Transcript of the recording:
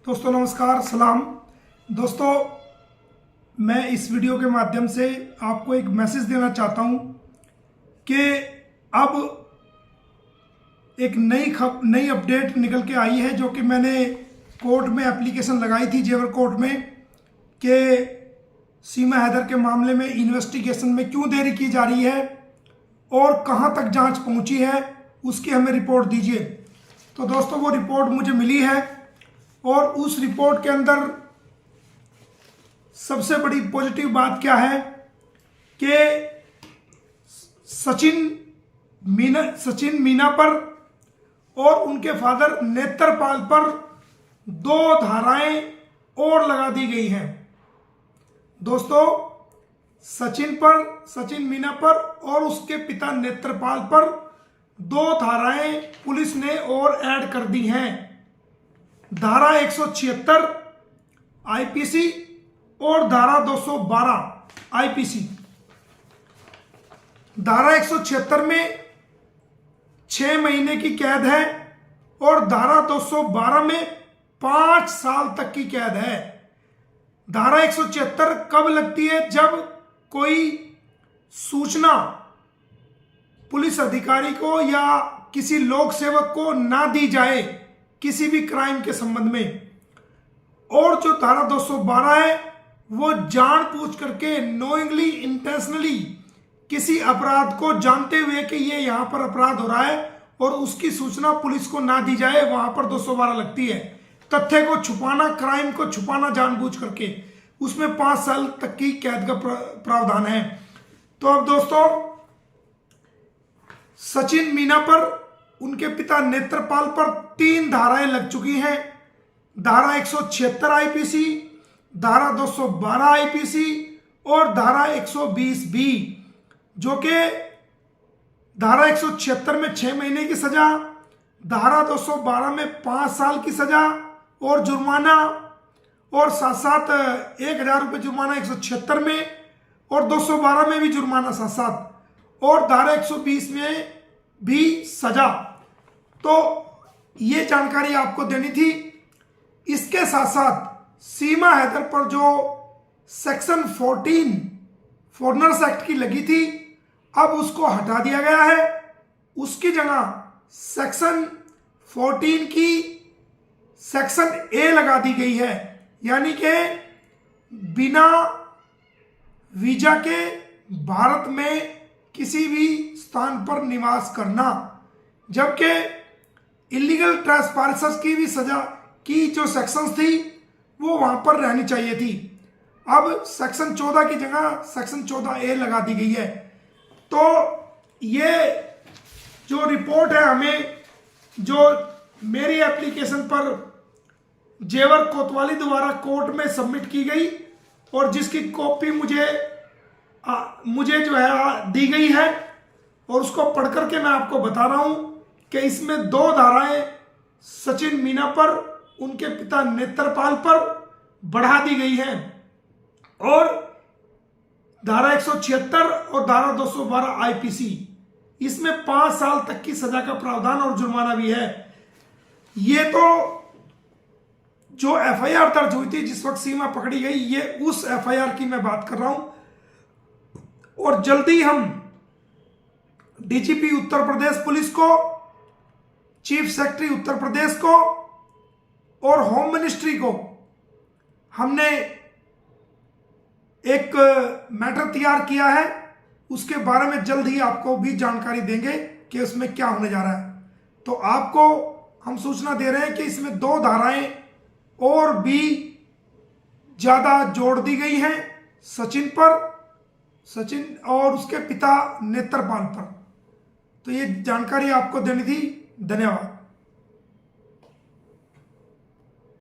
दोस्तों नमस्कार, सलाम। दोस्तों मैं इस वीडियो के माध्यम से आपको एक मैसेज देना चाहता हूं कि अब एक नई अपडेट निकल के आई है, जो कि मैंने कोर्ट में एप्लीकेशन लगाई थी, जेवर कोर्ट में, कि सीमा हैदर के मामले में इन्वेस्टिगेशन में क्यों देरी की जा रही है और कहां तक जांच पहुंची है, उसकी हमें रिपोर्ट दीजिए। तो दोस्तों वो रिपोर्ट मुझे मिली है और उस रिपोर्ट के अंदर सबसे बड़ी पॉजिटिव बात क्या है कि सचिन मीना पर और उनके फादर नेत्रपाल पर 2 धाराएं और लगा दी गई हैं। दोस्तों सचिन मीना पर और उसके पिता नेत्रपाल पर 2 धाराएं पुलिस ने और ऐड कर दी हैं। धारा 176 आईपीसी और धारा 212 आईपीसी। धारा 176 में 6 महीने की कैद है और धारा 212 में 5 साल तक की कैद है। धारा 176 कब लगती है? जब कोई सूचना पुलिस अधिकारी को या किसी लोक सेवक को ना दी जाए किसी भी क्राइम के संबंध में। और जो धारा 212 है वो जानबूझ करके, नोइंगली, इंटेंशनली किसी अपराध को जानते हुए कि ये यहां पर अपराध हो रहा है और उसकी सूचना पुलिस को ना दी जाए, वहां पर 212 लगती है। तथ्य को छुपाना, क्राइम को छुपाना जानबूझ करके, उसमें 5 साल तक की कैद का प्रावधान है। तो अब दोस्तों सचिन मीना पर, उनके पिता नेत्रपाल पर 3 धाराएं लग चुकी हैं। धारा 176 आईपीसी, धारा 212 आईपीसी और धारा 120 बी, जो कि धारा 176 में 6 महीने की सजा, धारा 212 में 5 साल की सजा और जुर्माना, और साथ साथ 1000 रुपये जुर्माना 176 में और 212 में भी जुर्माना साथ साथ, और धारा 120 में भी सजा। तो ये जानकारी आपको देनी थी। इसके साथ साथ सीमा हैदर पर जो सेक्शन 14 फॉरेनर्स एक्ट की लगी थी, अब उसको हटा दिया गया है। उसकी जगह सेक्शन 14 की सेक्शन ए लगा दी गई है, यानी कि बिना वीजा के भारत में किसी भी स्थान पर निवास करना। जबकि इलीगल ट्रेसपासर्स की भी सजा की जो सेक्शंस थी वो वहां पर रहनी चाहिए थी। अब सेक्शन 14 की जगह सेक्शन 14 ए लगा दी गई है। तो ये जो रिपोर्ट है, हमें जो मेरी एप्लीकेशन पर जेवर कोतवाली द्वारा कोर्ट में सबमिट की गई और जिसकी कॉपी मुझे जो है दी गई है, और उसको पढ़ करके मैं आपको बता रहा हूं कि इसमें 2 धाराएं सचिन मीना पर, उनके पिता नेत्रपाल पर बढ़ा दी गई हैं, और धारा 176 और धारा 212 आईपीसी, इसमें 5 साल तक की सजा का प्रावधान और जुर्माना भी है। ये तो जो एफआईआर दर्ज हुई थी जिस वक्त सीमा पकड़ी गई, ये उस एफआईआर की मैं बात कर रहा हूं। और जल्दी हम डीजीपी उत्तर प्रदेश पुलिस को, चीफ सेक्रेटरी उत्तर प्रदेश को और होम मिनिस्ट्री को हमने एक मैटर तैयार किया है। उसके बारे में जल्द ही आपको भी जानकारी देंगे कि उसमें क्या होने जा रहा है। तो आपको हम सूचना दे रहे हैं कि इसमें 2 धाराएं और भी ज्यादा जोड़ दी गई हैं सचिन और उसके पिता नेत्रपाल पर। तो ये जानकारी आपको देनी थी। धन्यवाद।